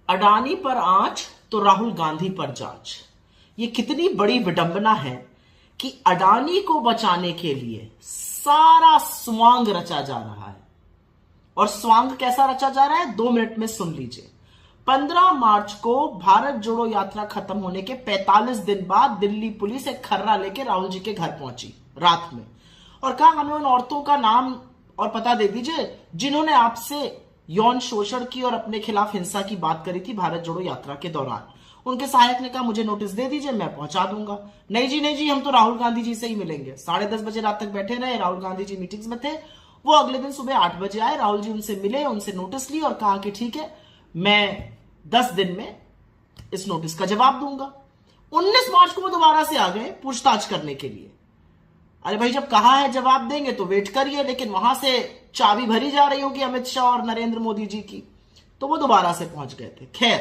अडानी पर आंच तो राहुल गांधी पर जांच। ये कितनी बड़ी विडंबना है कि अडानी को बचाने के लिए सारा स्वांग रचा जा रहा है। और स्वांग कैसा रचा जा रहा है 2 मिनट में सुन लीजिए। 15 मार्च को भारत जोड़ो यात्रा खत्म होने के 45 दिन बाद दिल्ली पुलिस एक खर्रा लेके राहुल जी के घर पहुंची रात में और कहा हमें उन औरतों का नाम और पता दे दीजिए जिन्होंने आपसे यौन शोषण की और अपने खिलाफ हिंसा की बात करी थी भारत जोड़ो यात्रा के दौरान। उनके सहायक ने कहा मुझे नोटिस दे दीजिए, मैं पहुंचा दूंगा। नहीं जी हम तो राहुल गांधी जी से ही मिलेंगे। 10:30 बजे रात तक बैठे रहे। राहुल गांधी जी मीटिंग्स में थे। वो अगले दिन सुबह 8 बजे आए। राहुल जी उनसे मिले, उनसे नोटिस ली और कहा कि ठीक है, मैं 10 दिन में इस नोटिस का जवाब दूंगा। 19 मार्च को वो दोबारा से आ गए पूछताछ करने के लिए। अरे भाई, जब कहा है जवाब देंगे तो वेट करिए, लेकिन वहां से चाबी भरी जा रही होगी अमित शाह और नरेंद्र मोदी जी की, तो वो दोबारा से पहुंच गए थे। खैर,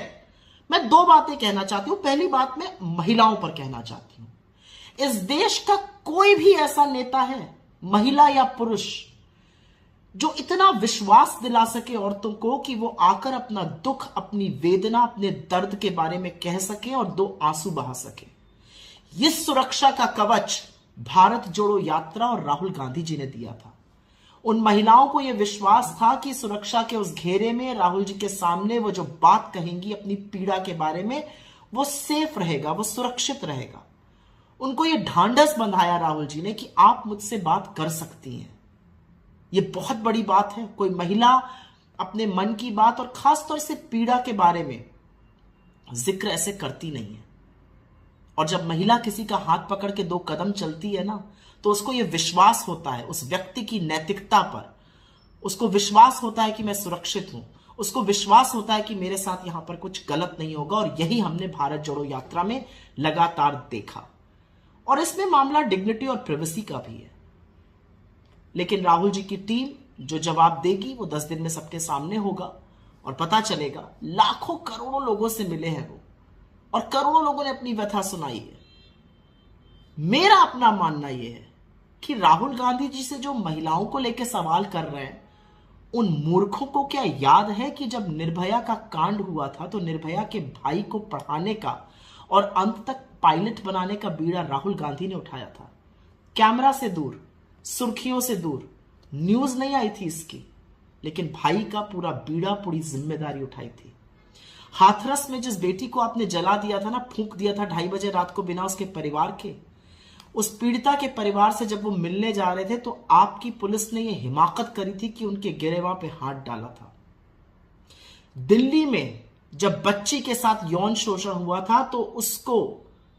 मैं 2 बातें कहना चाहती हूं। पहली बात मैं महिलाओं पर कहना चाहती हूं। इस देश का कोई भी ऐसा नेता है, महिला या पुरुष, जो इतना विश्वास दिला सके औरतों को कि वो आकर अपना दुख, अपनी वेदना, अपने दर्द के बारे में कह सके और 2 आंसू बहा सके। इस सुरक्षा का कवच भारत जोड़ो यात्रा और राहुल गांधी जी ने दिया था। उन महिलाओं को यह विश्वास था कि सुरक्षा के उस घेरे में राहुल जी के सामने वो जो बात कहेंगी अपनी पीड़ा के बारे में, वो सेफ रहेगा, वो सुरक्षित रहेगा। उनको ये ढांढस बंधाया राहुल जी ने कि आप मुझसे बात कर सकती हैं। ये बहुत बड़ी बात है। कोई महिला अपने मन की बात और खासतौर से पीड़ा के बारे में जिक्र ऐसे करती नहीं है। और जब महिला किसी का हाथ पकड़ के 2 कदम चलती है ना, तो उसको यह विश्वास होता है उस व्यक्ति की नैतिकता पर। उसको विश्वास होता है कि मैं सुरक्षित हूं। उसको विश्वास होता है कि मेरे साथ यहां पर कुछ गलत नहीं होगा। और यही हमने भारत जोड़ो यात्रा में लगातार देखा। और इसमें मामला डिग्निटी और प्राइवेसी का भी है। लेकिन राहुल जी की टीम जो जवाब देगी वो 10 दिन में सबके सामने होगा और पता चलेगा। लाखों करोड़ों लोगों से मिले हैं वो और करोड़ों लोगों ने अपनी व्यथा सुनाई है। मेरा अपना मानना यह है कि राहुल गांधी जी से जो महिलाओं को लेकर सवाल कर रहे हैं, उन मूर्खों को क्या याद है कि जब निर्भया का कांड हुआ था तो निर्भया के भाई को पढ़ाने का और अंत तक पायलट बनाने का बीड़ा राहुल गांधी ने उठाया था। कैमरा से दूर, सुर्खियों से दूर, न्यूज नहीं आई थी इसकी, लेकिन भाई का पूरा बीड़ा, पूरी जिम्मेदारी उठाई थी। हाथरस में जिस बेटी को आपने जला दिया था ना, फूंक दिया था 2:30 बजे रात को बिना उसके परिवार के, उस पीड़िता के परिवार से जब वो मिलने जा रहे थे तो आपकी पुलिस ने यह हिमाकत करी थी कि उनके गिरेवा पे हाथ डाला था। दिल्ली में जब बच्ची के साथ यौन शोषण हुआ था तो उसको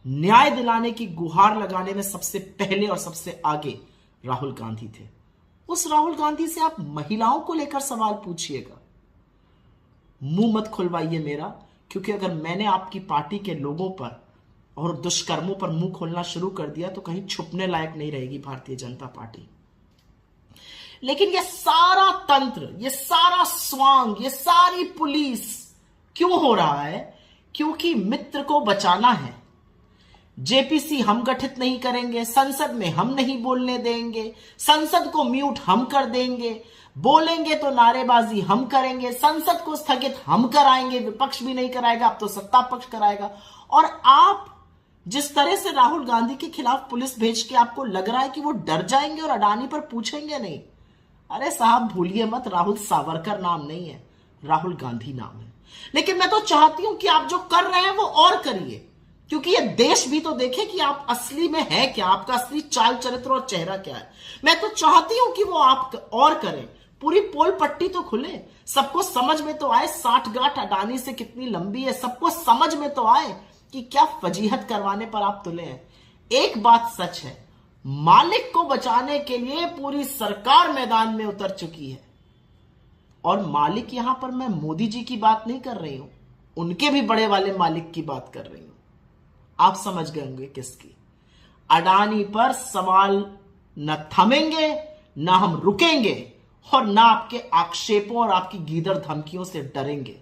न्याय दिलाने की गुहार लगाने में सबसे पहले और सबसे आगे राहुल गांधी थे। उस राहुल गांधी से आप महिलाओं को लेकर सवाल पूछिएगा। मुंह मत खुलवाइए मेरा, क्योंकि अगर मैंने आपकी पार्टी के लोगों पर और दुष्कर्मों पर मुंह खोलना शुरू कर दिया तो कहीं छुपने लायक नहीं रहेगी भारतीय जनता पार्टी। लेकिन ये सारा तंत्र, ये सारा स्वांग, ये सारी पुलिस क्यों हो रहा है? क्योंकि मित्र को बचाना है। जेपीसी हम गठित नहीं करेंगे, संसद में हम नहीं बोलने देंगे, संसद को म्यूट हम कर देंगे, बोलेंगे तो नारेबाजी हम करेंगे, संसद को स्थगित हम कराएंगे, विपक्ष भी नहीं कराएगा, अब तो सत्ता पक्ष कराएगा। और आप जिस तरह से राहुल गांधी के खिलाफ पुलिस भेज के आपको लग रहा है कि वो डर जाएंगे और अडानी पर पूछेंगे नहीं। अरे साहब, भूलिए मत, राहुल सावरकर नाम नहीं है, राहुल गांधी नाम है। लेकिन मैं तो चाहती हूं कि आप जो कर रहे हैं वो और करिए, क्योंकि ये देश भी तो देखे कि आप असली में है क्या, आपका असली चाल चरित्र और चेहरा क्या है। मैं तो चाहती हूं कि वो आप और करें, पूरी पोल पट्टी तो खुले, सबको समझ में तो आए 60 गांठ अडानी से कितनी लंबी है, सबको समझ में तो आए कि क्या फजीहत करवाने पर आप तुले हैं। एक बात सच है, मालिक को बचाने के लिए पूरी सरकार मैदान में उतर चुकी है। और मालिक यहां पर मैं मोदी जी की बात नहीं कर रही हूं, उनके भी बड़े वाले मालिक की बात कर रही हूं। आप समझ गए होंगे किसकी। अडानी पर सवाल न थमेंगे, न हम रुकेंगे और न आपके आक्षेपों और आपकी गीदड़ धमकियों से डरेंगे।